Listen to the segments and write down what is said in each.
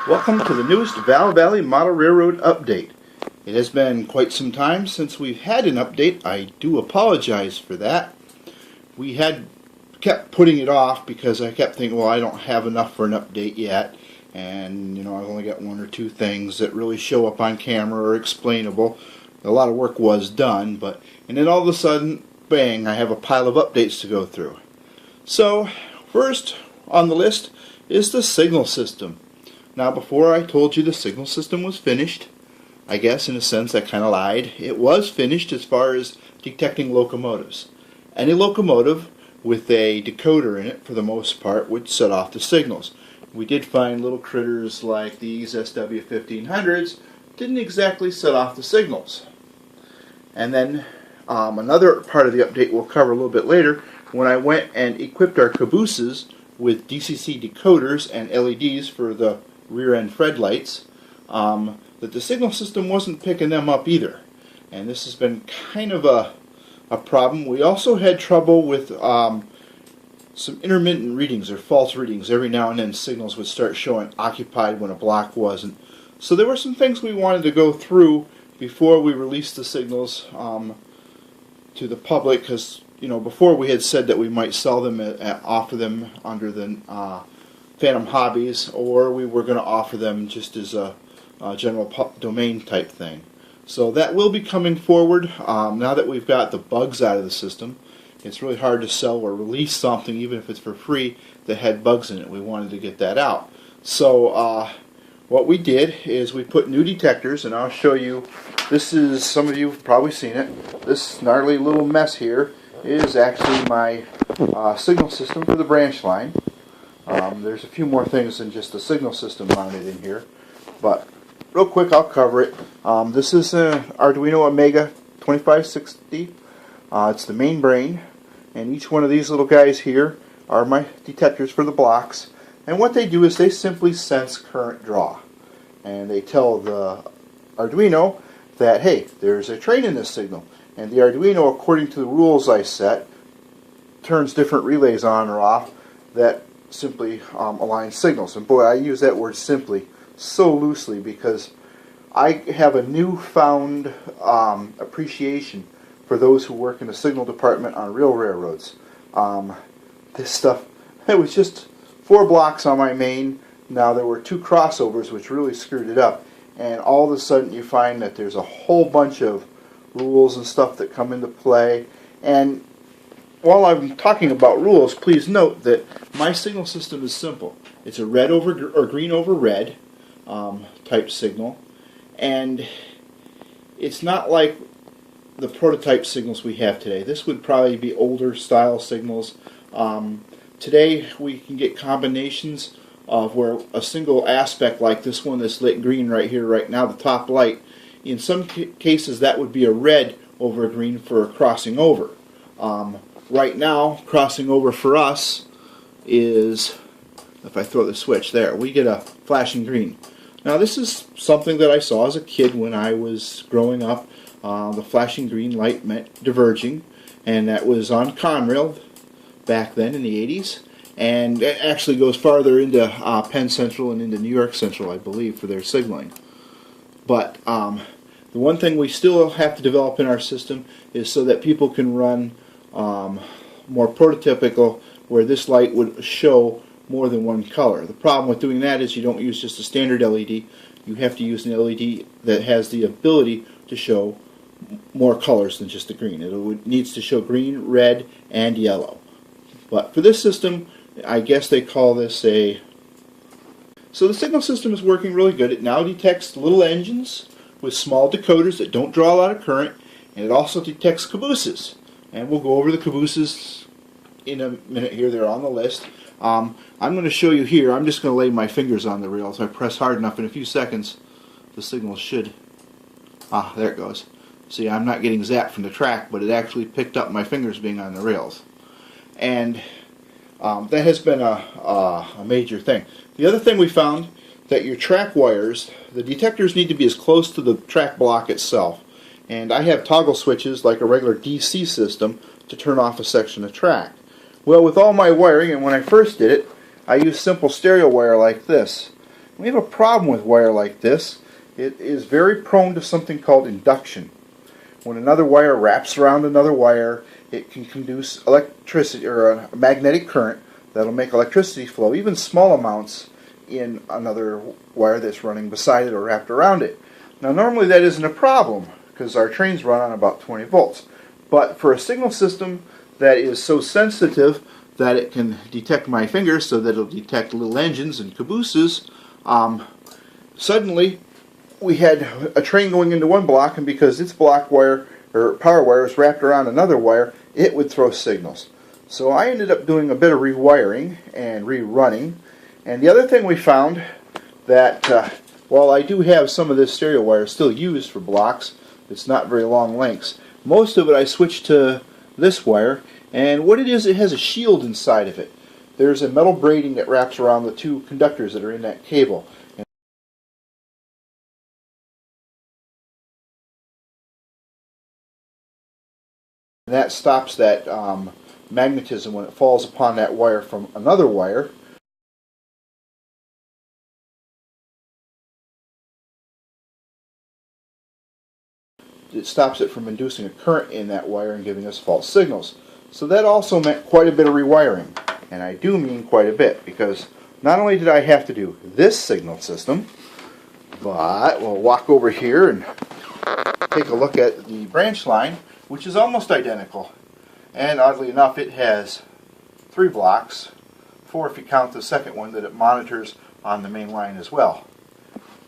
Welcome to the newest Val Valley Model Railroad update. It has been quite some time since we've had an update. I do apologize for that. We had kept putting it off because I kept thinking, well, I don't have enough for an update yet. And, I've only got one or two things that really show up on camera or explainable. A lot of work was done, and then all of a sudden, bang, I have a pile of updates to go through. So, first on the list is the signal system. Now, before I told you the signal system was finished, I guess in a sense I kind of lied. It was finished as far as detecting locomotives. Any locomotive with a decoder in it, for the most part, would set off the signals. We did find little critters like these SW1500s didn't exactly set off the signals. And then another part of the update we'll cover a little bit later, when I went and equipped our Cabooses with DCC decoders and LEDs for the rear end Fred lights, that the signal system wasn't picking them up either. And this has been kind of a problem. We also had trouble with some intermittent readings or false readings. Every now and then signals would start showing occupied when a block wasn't. So there were some things we wanted to go through before we released the signals to the public, because before we had said that we might sell them, offer them under the Phantom Hobbies, or we were going to offer them just as a general domain type thing. So that will be coming forward now that we've got the bugs out of the system. It's really hard to sell or release something, even if it's for free, that had bugs in it. We wanted to get that out. So what we did is we put new detectors, and I'll show you. This is, some of you have probably seen it. This gnarly little mess here is actually my signal system for the branch line. There's a few more things than just the signal system mounted in here, but real quick I'll cover it. This is an Arduino Omega 2560. It's the main brain, and each one of these little guys here are my detectors for the blocks, and what they do is they simply sense current draw, and they tell the Arduino that, hey, there's a train in this signal, and the Arduino, according to the rules I set, turns different relays on or off that simply align signals. And boy, I use that word simply so loosely because I have a newfound appreciation for those who work in the signal department on real railroads. This stuff, it was just 4 blocks on my main. Now there were 2 crossovers which really screwed it up, and all of a sudden you find that there's a whole bunch of rules and stuff that come into play. And while I'm talking about rules, please note that my signal system is simple. It's a red over or green over red type signal, and it's not like the prototype signals we have today. This would probably be older style signals. Today we can get combinations of where a single aspect like this one that's lit green right here, right now, the top light, in some cases that would be a red over a green for crossing over. Right now, crossing over for us is, if I throw the switch there, we get a flashing green. Now this is something that I saw as a kid when I was growing up. The flashing green light meant diverging, and that was on Conrail back then in the 80s, and it actually goes farther into Penn Central and into New York Central, I believe, for their signaling. But the one thing we still have to develop in our system is so that people can run more prototypical, where this light would show more than one color. The problem with doing that is you don't use just a standard LED. You have to use an LED that has the ability to show more colors than just the green. It needs to show green, red, and yellow. But for this system, I guess they call this a... So the signal system is working really good. It now detects little engines with small decoders that don't draw a lot of current, and it also detects Cabooses. And we'll go over the Cabooses in a minute here. They're on the list. I'm going to show you here. I'm just going to lay my fingers on the rails. I press hard enough, in a few seconds the signal should... there it goes. See, I'm not getting zapped from the track, but it actually picked up my fingers being on the rails. And that has been a major thing. The other thing we found, that your track wires, the detectors need to be as close to the track block itself. And I have toggle switches like a regular DC system to turn off a section of track. Well, with all my wiring, and when I first did it, I used simple stereo wire like this. We have a problem with wire like this. It is very prone to something called induction. When another wire wraps around another wire, it can conduce electricity or a magnetic current that'll make electricity flow, even small amounts, in another wire that's running beside it or wrapped around it. Now normally that isn't a problem because our trains run on about 20 volts. But for a signal system that is so sensitive that it can detect my finger so that it'll detect little engines and cabooses, suddenly we had a train going into one block, and because its block wire or power wire was wrapped around another wire, it would throw signals. So I ended up doing a bit of rewiring and rerunning. And the other thing we found that while I do have some of this stereo wire still used for blocks, it's not very long lengths. Most of it I switched to this wire, and what it is, it has a shield inside of it. There's a metal braiding that wraps around the two conductors that are in that cable. And that stops that magnetism when it falls upon that wire from another wire. It stops it from inducing a current in that wire and giving us false signals. So that also meant quite a bit of rewiring. And I do mean quite a bit, because not only did I have to do this signal system, but we'll walk over here and take a look at the branch line, which is almost identical. And oddly enough, it has 3 blocks, 4 if you count the second one that it monitors on the main line as well.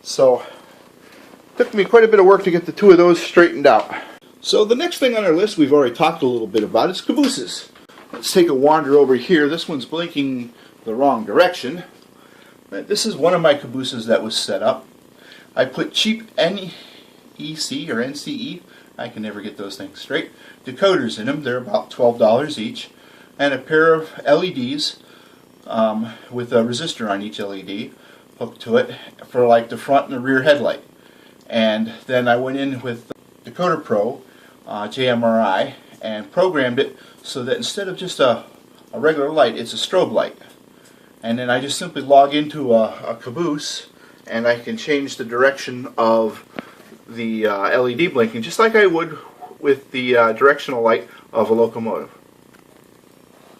So it took me quite a bit of work to get the 2 of those straightened out. So the next thing on our list we've already talked a little bit about is cabooses. Let's take a wander over here. This one's blinking the wrong direction. This is one of my cabooses that was set up. I put cheap NEC or NCE, I can never get those things straight, decoders in them. They're about $12 each, and a pair of LEDs with a resistor on each LED hooked to it for like the front and the rear headlight. And then I went in with Decoder Pro JMRI and programmed it so that instead of just a regular light, it's a strobe light. And then I just simply log into a caboose, and I can change the direction of the LED blinking just like I would with the directional light of a locomotive.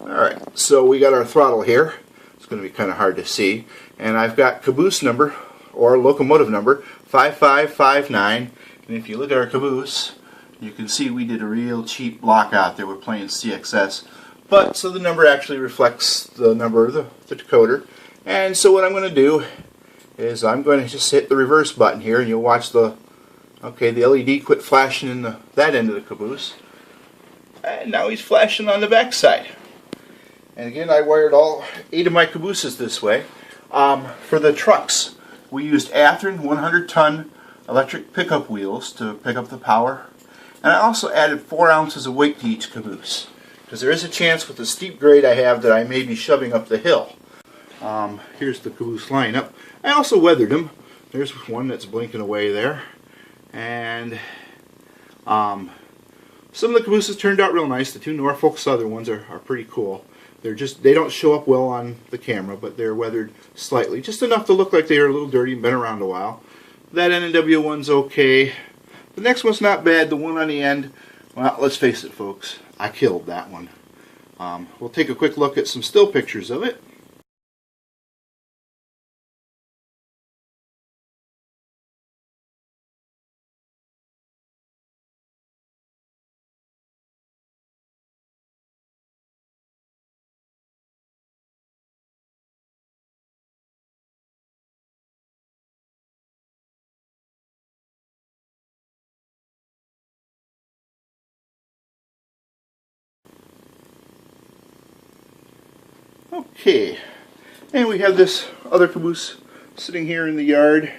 Alright, so we got our throttle here. It's going to be kind of hard to see. And I've got caboose number, or locomotive number, 5559. And if you look at our caboose, you can see we did a real cheap block out there. We're playing CXS. But, so the number actually reflects the number of the decoder. And so what I'm going to do is I'm going to just hit the reverse button here, and you'll watch the LED quit flashing in that end of the caboose. And now he's flashing on the back side. And again, I wired all 8 of my cabooses this way. For the trucks, we used Athearn 100-ton electric pickup wheels to pick up the power. And I also added 4 ounces of weight to each caboose, because there is a chance with the steep grade I have that I may be shoving up the hill. Here's the caboose lineup. I also weathered them. There's one that's blinking away there. And some of the cabooses turned out real nice. The 2 Norfolk Southern ones are pretty cool. They don't show up well on the camera, but they're weathered slightly, just enough to look like they are a little dirty and been around a while. That NW one's okay. The next one's not bad. The one on the end, well, let's face it, folks, I killed that one. We'll take a quick look at some still pictures of it. Okay, and we have this other caboose sitting here in the yard,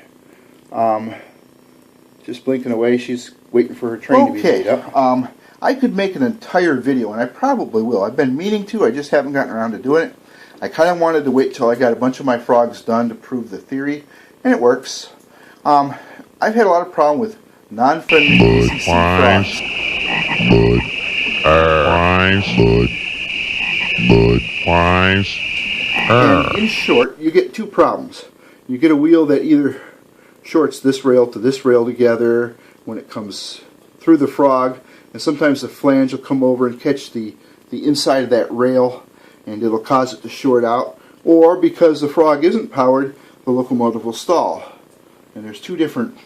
just blinking away. She's waiting for her train to be made up. I could make an entire video, and I probably will. I've been meaning to, I just haven't gotten around to doing it. I kind of wanted to wait till I got a bunch of my frogs done to prove the theory, and it works. I've had a lot of problem with non-friendly ACC frogs. And in short, you get 2 problems. You get a wheel that either shorts this rail to this rail together when it comes through the frog, and sometimes the flange will come over and catch the inside of that rail, and it'll cause it to short out. Or because the frog isn't powered, the locomotive will stall. And there's two different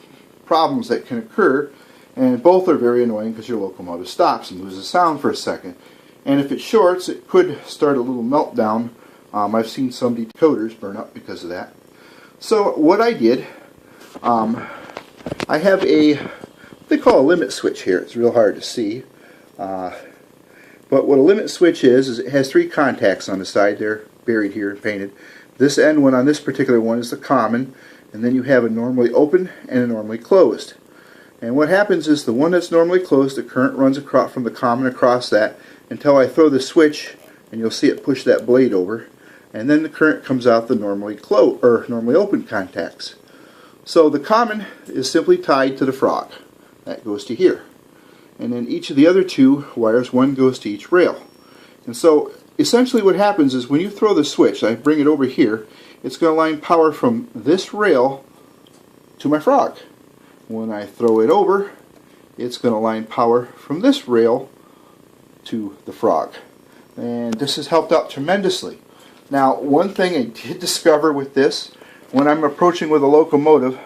problems that can occur, and both are very annoying because your locomotive stops and loses sound for a second. And if it shorts, it could start a little meltdown. I've seen some decoders burn up because of that. So what I did, I have they call a limit switch here. It's real hard to see. But what a limit switch is it has three contacts on the side. They're buried here and painted. This end one on this particular one is the common, and then you have a normally open and a normally closed. And what happens is the one that's normally closed, the current runs across from the common across that until I throw the switch, and you'll see it push that blade over, and then the current comes out the normally closed or normally open contacts. So the common is simply tied to the frog. That goes to here. And then each of the other two wires, one goes to each rail. And so essentially what happens is when you throw the switch, I bring it over here, it's going to line power from this rail to my frog. When I throw it over, it's going to line power from this rail to the frog. And this has helped out tremendously. Now, one thing I did discover with this, when I'm approaching with a locomotive,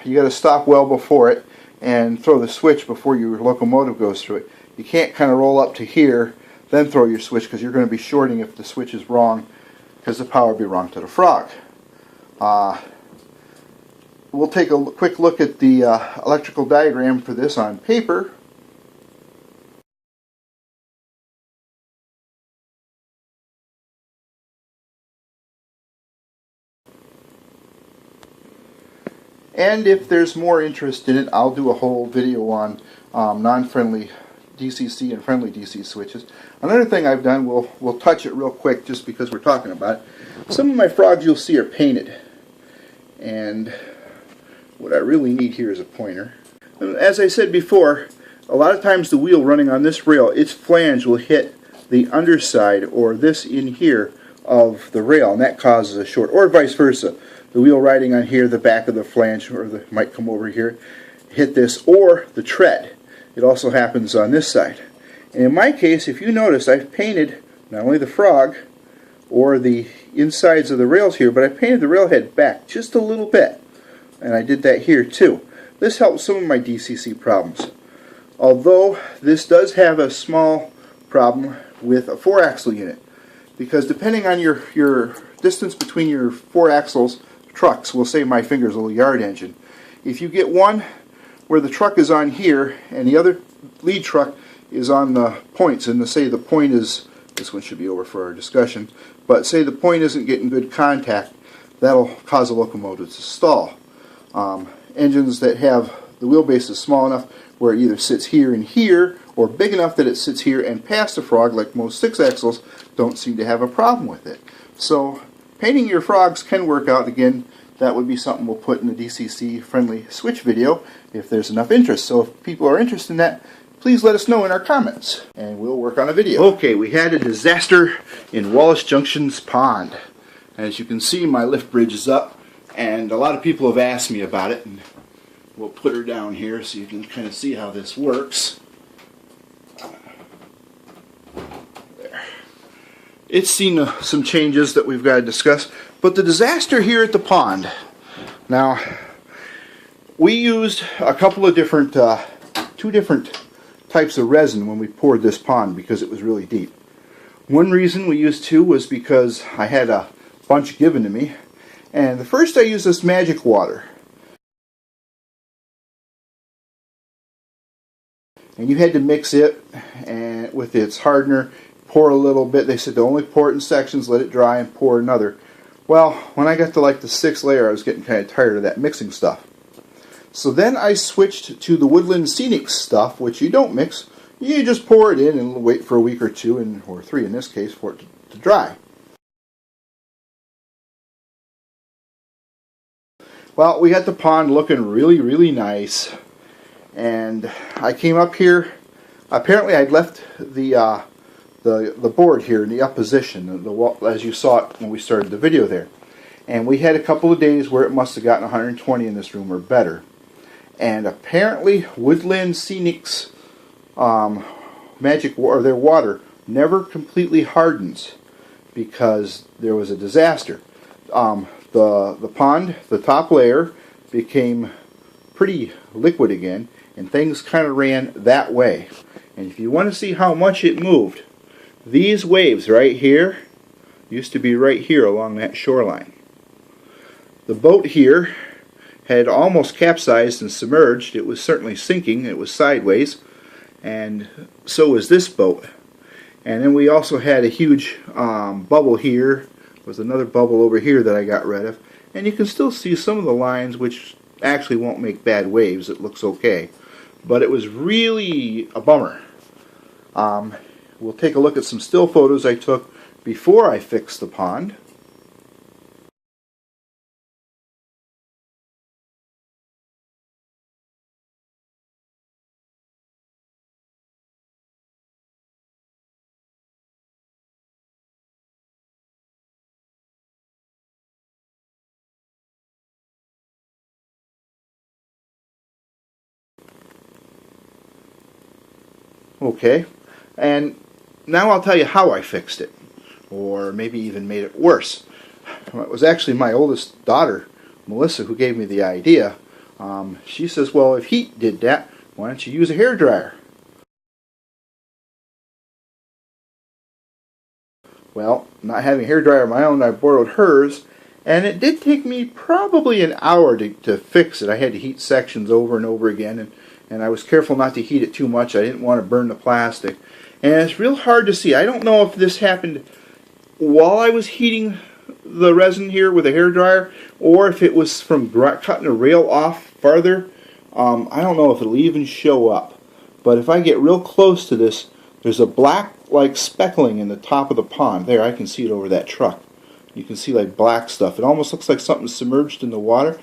you got to stop well before it and throw the switch before your locomotive goes through it. You can't kind of roll up to here, then throw your switch, because you're going to be shorting if the switch is wrong, because the power will be wrong to the frog. We'll take a quick look at the electrical diagram for this on paper. And if there's more interest in it, I'll do a whole video on non-friendly DCC and friendly DC switches. Another thing I've done, we'll touch it real quick just because we're talking about it. Some of my frogs you'll see are painted. And what I really need here is a pointer. And as I said before, a lot of times the wheel running on this rail, its flange will hit the underside or this in here of the rail, and that causes a short, or vice versa. The wheel riding on here, the back of the flange, or might come over here, hit this, or the tread. It also happens on this side. And in my case, if you notice, I've painted not only the frog or the insides of the rails here, but I painted the railhead back just a little bit. And I did that here too. This helps some of my DCC problems. Although this does have a small problem with a 4-axle unit, because depending on your distance between your 4 axles, trucks, we'll say my finger's a little yard engine. If you get one where the truck is on here and the other lead truck is on the points, and say the point is, this one should be over for our discussion, but say the point isn't getting good contact, that'll cause a locomotive to stall. Engines that have the wheelbase is small enough where it either sits here and here, or big enough that it sits here and past the frog, like most 6 axles, don't seem to have a problem with it. So painting your frogs can work out. Again, that would be something we'll put in the DCC friendly switch video if there's enough interest. So if people are interested in that, please let us know in our comments and we'll work on a video. Okay, we had a disaster in Wallace Junction's pond. As you can see, my lift bridge is up, and a lot of people have asked me about it, and we'll put her down here so you can kind of see how this works. It's seen some changes that we've got to discuss, but the disaster here at the pond. Now, we used a couple of different, 2 different types of resin when we poured this pond because it was really deep. One reason we used 2 was because I had a bunch given to me, and the first I used this magic water. And you had to mix it and with its hardener, pour a little bit. They said to only pour it in sections, let it dry, and pour another. Well, when I got to like the 6th layer, I was getting kind of tired of that mixing stuff. So then I switched to the Woodland Scenic stuff, which you don't mix. You just pour it in and wait for a week or 2, or 3 in this case, for it to dry. Well, we got the pond looking really, really nice. And I came up here. Apparently, I'd left the board here in the up position, as you saw it when we started the video there. And we had a couple of days where it must have gotten 120 in this room or better. And apparently Woodland Scenic's their water never completely hardens because there was a disaster. The pond, the top layer, became pretty liquid again, and things kind of ran that way. And if you want to see how much it moved, these waves right here used to be right here along that shoreline. The boat here had almost capsized and submerged. It was certainly sinking. It was sideways, and so was this boat. And then we also had a huge bubble here. There was another bubble over here that I got rid of, and you can still see some of the lines, which actually won't make bad waves. It looks okay, but it was really a bummer. We'll take a look at some still photos I took before I fixed the pond. Okay, and now I'll tell you how I fixed it, or maybe even made it worse. It was actually my oldest daughter, Melissa, who gave me the idea. She says, well, if heat did that, why don't you use a hairdryer? Well, not having a hairdryer of my own, I borrowed hers, and it did take me probably an hour to fix it. I had to heat sections over and over again, and I was careful not to heat it too much. I didn't want to burn the plastic. And it's real hard to see. I don't know if this happened while I was heating the resin here with a hairdryer, or if it was from cutting a rail off farther. I don't know if it'll even show up. But if I get real close to this, there's a black like speckling in the top of the pond. There, I can see it over that truck. You can see like black stuff. It almost looks like something submerged in the water.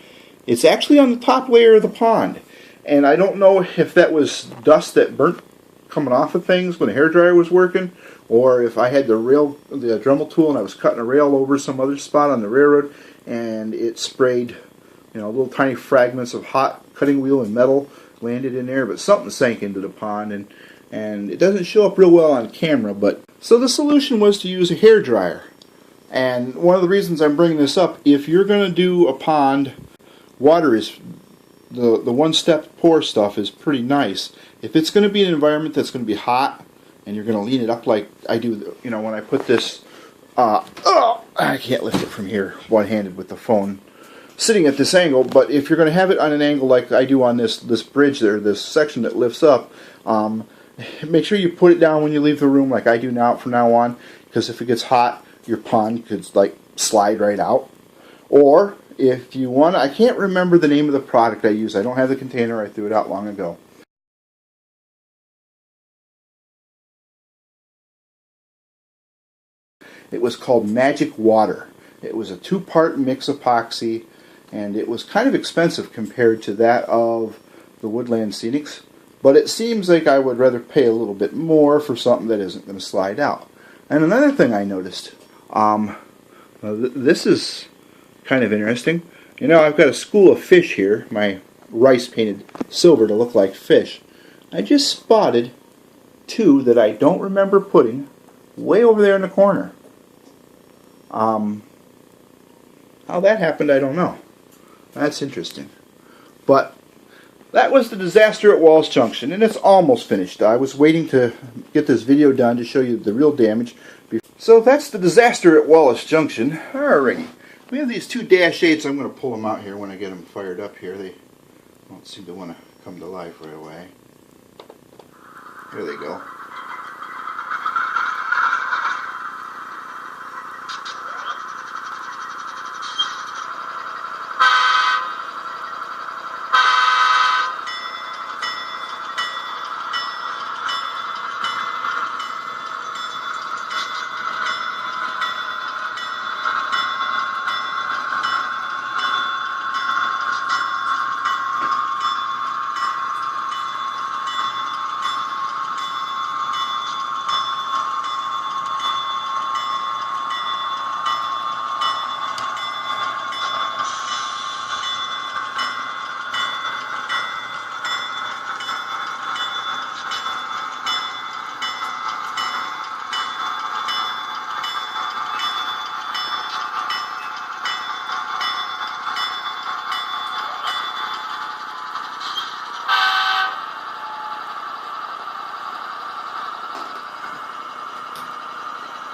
It's actually on the top layer of the pond. And I don't know if that was dust that burnt coming off of things when the hairdryer was working, or if I had the Dremel tool and I was cutting a rail over some other spot on the railroad and it sprayed, little tiny fragments of hot cutting wheel and metal landed in there, but something sank into the pond, and it doesn't show up real well on camera. But so the solution was to use a hairdryer. And one of the reasons I'm bringing this up, if you're going to do a pond, water is the one-step pour stuff is pretty nice. If it's going to be an environment that's going to be hot and you're going to lean it up like I do, when I put this, I can't lift it from here one-handed with the phone sitting at this angle, but if you're going to have it on an angle like I do on this bridge there, this section that lifts up, make sure you put it down when you leave the room like I do now from now on, because if it gets hot, your pond could like slide right out. Or if you want, I can't remember the name of the product I use. I don't have the container. I threw it out long ago. It was called Magic Water. It was a 2-part mix epoxy, and it was kind of expensive compared to that of the Woodland Scenics. But it seems like I would rather pay a little bit more for something that isn't going to slide out. And another thing I noticed, this is kind of interesting. I've got a school of fish here, my rice painted silver to look like fish. I just spotted 2 that I don't remember putting way over there in the corner. How that happened, I don't know. That's interesting. But that was the disaster at Wallace Junction, and it's almost finished. I was waiting to get this video done to show you the real damage. So that's the disaster at Wallace Junction. Alrighty. We have these 2 -8s. I'm going to pull them out here when I get them fired up here. They don't seem to want to come to life right away. There they go.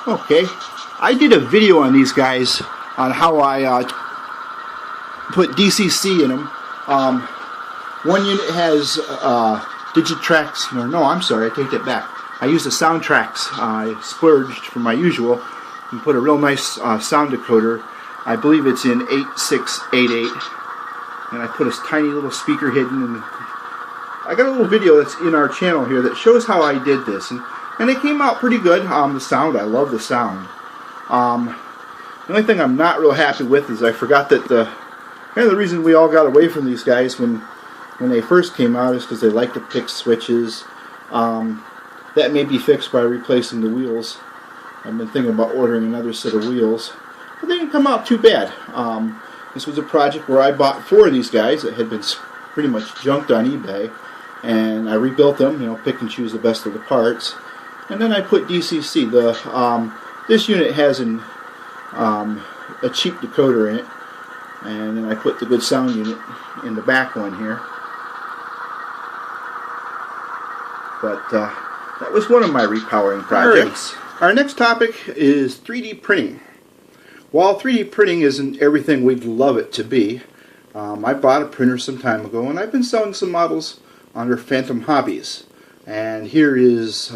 Okay, I did a video on these guys on how I put DCC in them. One unit has Digitrax, no, I'm sorry, I take that back. I used the Soundtrax. I splurged from my usual and put a real nice sound decoder. I believe it's in 8688, and I put a tiny little speaker hidden. And I got a little video that's in our channel here that shows how I did this, and it came out pretty good. The sound, I love the sound. The only thing I'm not real happy with is I forgot that the reason we all got away from these guys when they first came out is because they like to pick switches. That may be fixed by replacing the wheels. I've been thinking about ordering another set of wheels, but they didn't come out too bad. This was a project where I bought 4 of these guys that had been pretty much junked on eBay, and I rebuilt them, pick and choose the best of the parts, and then I put DCC. This unit has a cheap decoder in it, and then I put the good sound unit in the back one here. But that was one of my repowering projects. Right. Our next topic is 3D printing. While 3D printing isn't everything we'd love it to be, I bought a printer some time ago, and I've been selling some models under Phantom Hobbies. And here is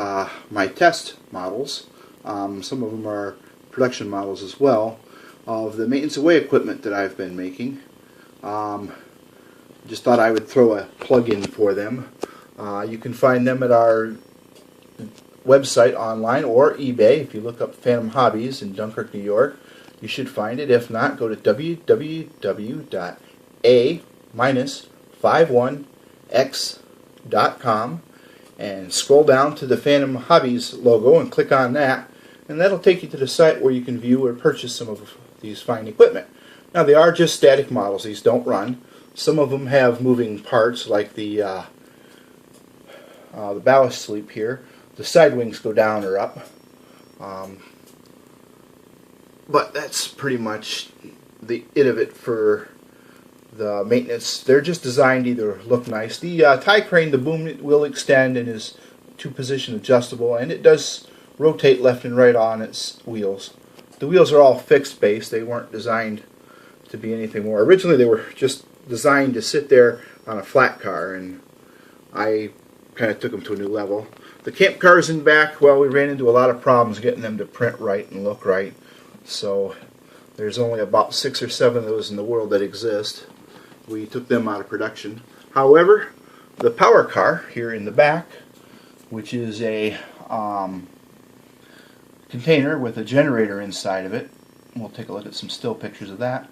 my test models. Some of them are production models as well, of the maintenance away equipment that I've been making. Just thought I would throw a plug-in for them. You can find them at our website online or eBay. If you look up Phantom Hobbies in Dunkirk, New York, you should find it. If not, go to www.a-51x.com and scroll down to the Phantom Hobbies logo and click on that, and that'll take you to the site where you can view or purchase some of these fine equipment. Now, they are just static models. These don't run. Some of them have moving parts, like the ballast sleeve here. The side wings go down or up. But that's pretty much it of it for the maintenance. They're just designed to either look nice. The tie crane, the boom will extend and is 2-position adjustable, and it does rotate left and right on its wheels. The wheels are all fixed base. They weren't designed to be anything more. Originally they were just designed to sit there on a flat car, and I kind of took them to a new level. The camp cars in back, well, we ran into a lot of problems getting them to print right and look right. So there's only about 6 or 7 of those in the world that exist. We took them out of production. However, the power car here in the back, which is a container with a generator inside of it. We'll take a look at some still pictures of that.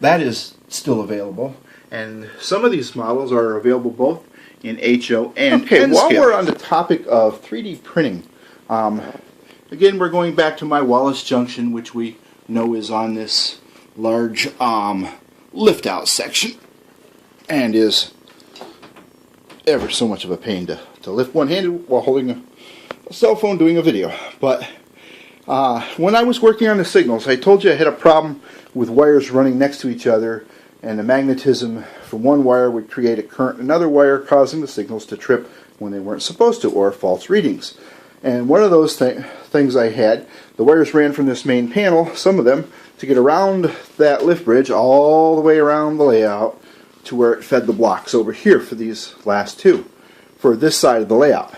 That is still available, and some of these models are available both in HO and N while scale. we're on the topic of 3D printing, again, we're going back to my Wallace junction, which we know is on this large lift out section and is ever so much of a pain to lift one-handed while holding a cell phone doing a video. But when I was working on the signals, I told you I had a problem with wires running next to each other, and the magnetism from one wire would create a current in another wire, causing the signals to trip when they weren't supposed to, or false readings. And one of those things I had, the wires ran from this main panel, some of them, to get around that lift bridge all the way around the layout to where it fed the blocks over here for these last two, for this side of the layout.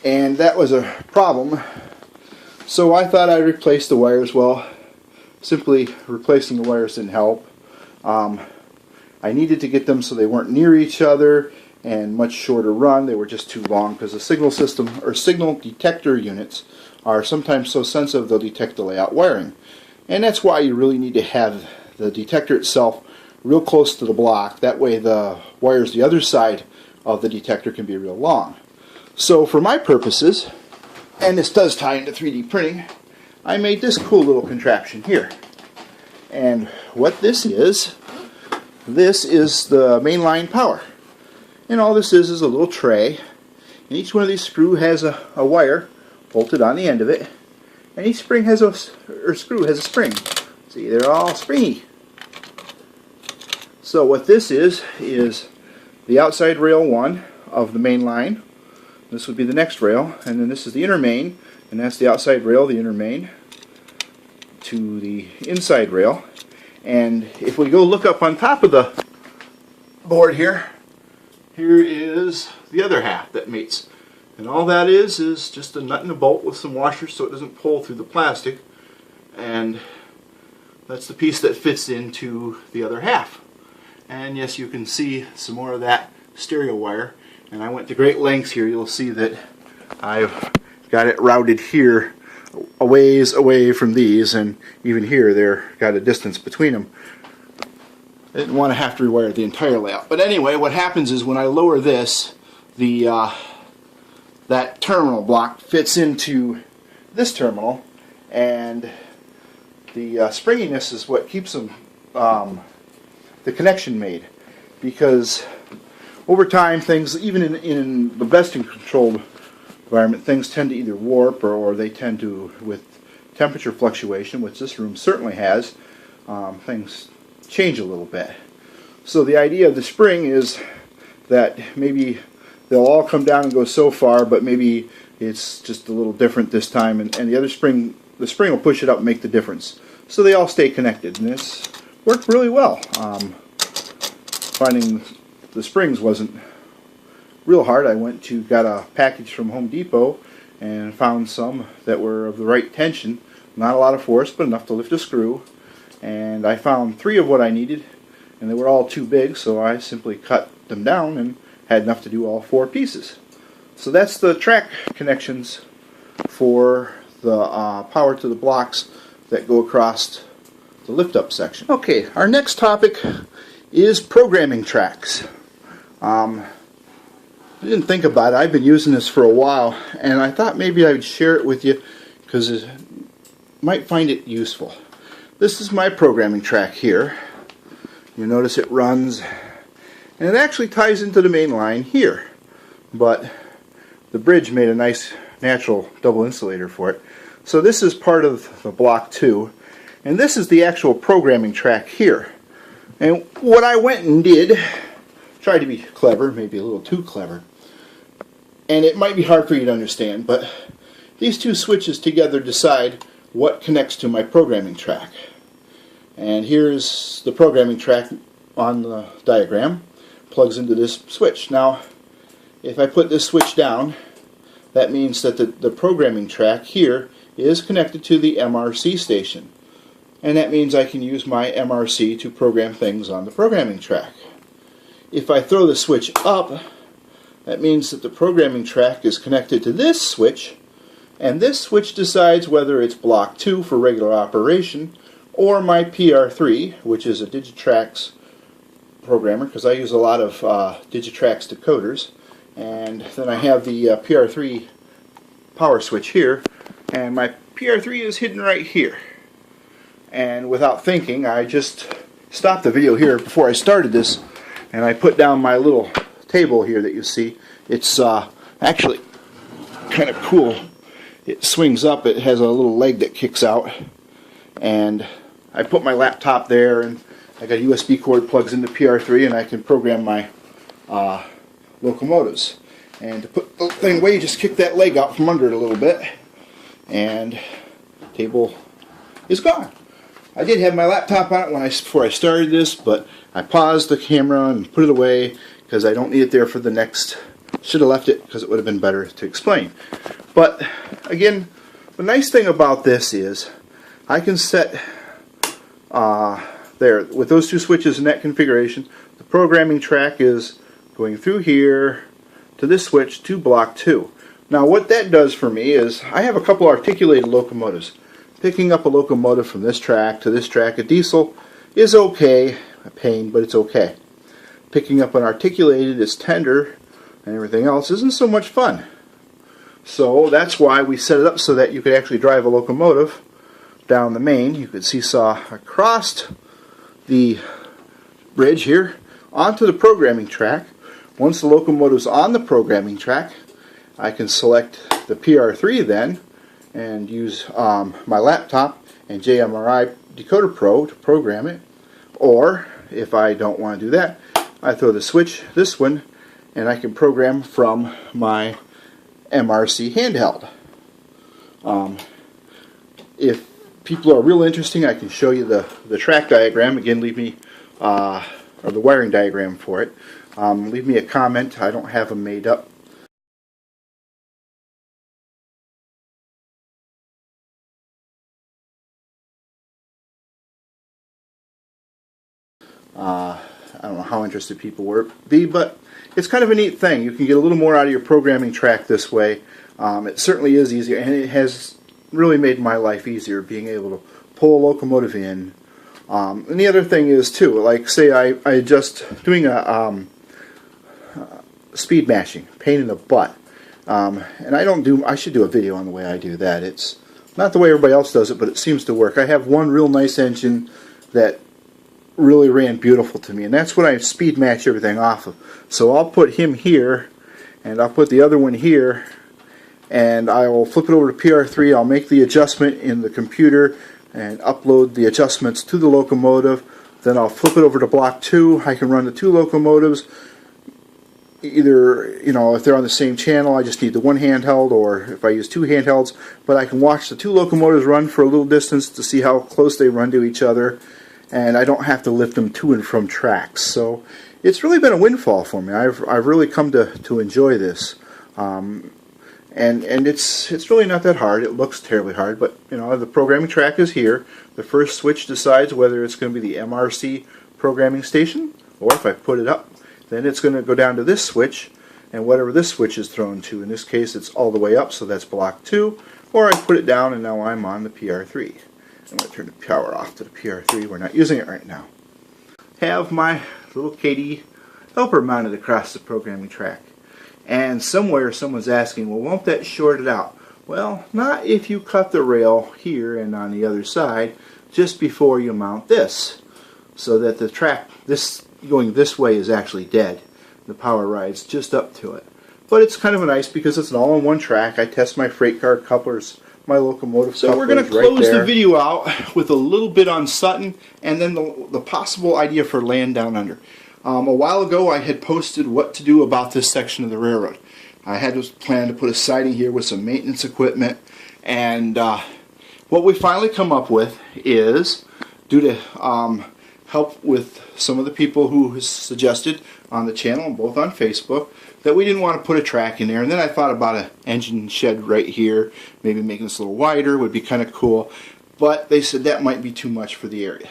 And that was a problem. So I thought I'd replace the wires. Well, simply replacing the wires didn't help. I needed to get them so they weren't near each other and much shorter run. They were just too long because the signal system or signal detector units are sometimes so sensitive they'll detect the layout wiring. And that's why you really need to have the detector itself real close to the block. That way the wires the other side of the detector can be real long. So for my purposes, and this does tie into 3D printing, I made this cool little contraption here. And what this is the mainline power. And all this is a little tray. And each one of these screws has a wire bolted on the end of it. And each spring has screw has a spring. See, they're all springy. So what this is the outside rail 1 of the main line. This would be the next rail, and then this is the inner main, and that's the outside rail, the inner main, to the inside rail. And if we go look up on top of the board here is the other half that meets. And all that is just a nut and a bolt with some washers so it doesn't pull through the plastic. And that's the piece that fits into the other half. And yes, you can see some more of that stereo wire. And I went to great lengths here. You'll see that I've got it routed here a ways away from these, and even here they're got a distance between them. I didn't want to have to rewire the entire layout. But anyway, what happens is when I lower this, that terminal block fits into this terminal, and the springiness is what keeps them the connection made. Because over time, things, even in the best controlled environment, things tend to either warp or they tend to, with temperature fluctuation, which this room certainly has, things change a little bit. So the idea of the spring is that maybe they'll all come down and go so far, but maybe it's just a little different this time, and the other spring, the spring will push it up and make the difference. So they all stay connected, and this worked really well. Finding the springs wasn't real hard. I got a package from Home Depot and found some that were of the right tension. Not a lot of force, but enough to lift a screw. And I found 3 of what I needed, and they were all too big, so I simply cut them down and had enough to do all 4 pieces. So that's the track connections for the power to the blocks that go across the lift-up section. Okay, our next topic is programming tracks. I didn't think about it. I've been using this for a while, and I thought maybe I would share it with you because you might find it useful. This is my programming track here. You notice it runs, and it actually ties into the main line here, but the bridge made a nice natural double insulator for it. So this is part of the block 2, and this is the actual programming track here. And what I went and did, tried to be clever, maybe a little too clever, and it might be hard for you to understand, but these 2 switches together decide what connects to my programming track. And here's the programming track on the diagram, plugs into this switch. Now, if I put this switch down, that means that the programming track here is connected to the MRC station. And that means I can use my MRC to program things on the programming track. If I throw the switch up, that means that the programming track is connected to this switch, and this switch decides whether it's block 2 for regular operation or my PR3, which is a Digitrax programmer, because I use a lot of Digitrax decoders. And then I have the PR3 power switch here, and my PR3 is hidden right here. And without thinking, I just stopped the video here before I started this, and I put down my little table here that you see. It's actually kind of cool. It swings up. It has a little leg that kicks out, and I put my laptop there, and I got a USB cord plugs into PR3, and I can program my locomotives. And to put the thing away, you just kick that leg out from under it a little bit, and the table is gone. I did have my laptop on it before I started this, but I paused the camera and put it away because I don't need it there for the next. Should have left it because it would have been better to explain. But again, the nice thing about this is I can set there with those two switches in that configuration. The programming track is going through here to this switch to block 2. Now what that does for me is I have a couple articulated locomotives. Picking up a locomotive from this track to this track, a diesel, is okay. A pain, but it's okay. Picking up an articulated is tender, and everything else isn't so much fun. So that's why we set it up so that you could actually drive a locomotive down the main. You could seesaw across the bridge here onto the programming track. Once the locomotive's on the programming track, I can select the PR3 then and use my laptop and JMRI Decoder Pro to program it. Or if I don't want to do that, I throw the switch, this one, and I can program from my MRC handheld. If people are real interesting, I can show you the track diagram. Again, leave me, or the wiring diagram for it. Leave me a comment. I don't have them made up. I don't know how interested people would be, but it's kind of a neat thing. You can get a little more out of your programming track this way. It certainly is easier, and it has really made my life easier being able to pull a locomotive in. And the other thing is too, like say I just doing a speed matching, pain in the butt, and I should do a video on the way I do that. It's not the way everybody else does it, but it seems to work. I have one real nice engine that really ran beautiful to me, and that's what I speed match everything off of. So I'll put him here, and I'll put the other one here, and I will flip it over to PR3. I'll make the adjustment in the computer and upload the adjustments to the locomotive. Then I'll flip it over to block 2. I can run the two locomotives. Either, if they're on the same channel, I just need the one handheld, or if I use two handhelds, but I can watch the two locomotives run for a little distance to see how close they run to each other, and I don't have to lift them to and from tracks. So it's really been a windfall for me. I've really come to enjoy this, and it's really not that hard. It looks terribly hard, but the programming track is here. The first switch decides whether it's going to be the MRC programming station, or if I put it up, then it's going to go down to this switch, and whatever this switch is thrown to. In this case, it's all the way up, so that's block 2, or I put it down, and now I'm on the PR3. I'm going to turn the power off to the PR3. We're not using it right now. Have my little Katie helper mounted across the programming track. And somewhere someone's asking, well, won't that short it out? Well, not if you cut the rail here and on the other side just before you mount this, so that the track going this way is actually dead. The power rides just up to it. But it's kind of nice because it's an all-in-one track. I test my freight car couplers, my locomotive. So we're going to close the video out with a little bit on Sutton, and then the possible idea for land down under. A while ago I had posted what to do about this section of the railroad. I had this plan to put a siding here with some maintenance equipment, and what we finally come up with is, due to help with some of the people who suggested on the channel and both on Facebook, that we didn't want to put a track in there. And then I thought about an engine shed right here, maybe making this a little wider would be kind of cool, but they said that might be too much for the area.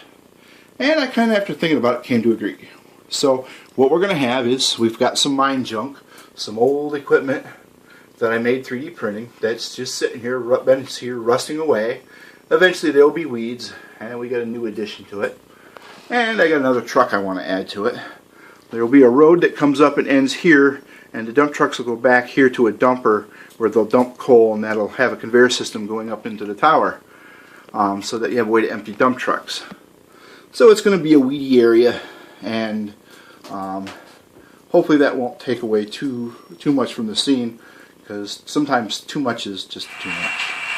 And I kind of, after thinking about it, came to agree. So what we're going to have is, we've got some mine junk, some old equipment that I made 3D printing that's just sitting here, been here rusting away. Eventually there will be weeds, and we got a new addition to it. And I got another truck I want to add to it. There will be a road that comes up and ends here, and the dump trucks will go back here to a dumper where they'll dump coal, and that'll have a conveyor system going up into the tower, so that you have a way to empty dump trucks. So it's going to be a weedy area, and hopefully that won't take away too much from the scene, because sometimes too much is just too much.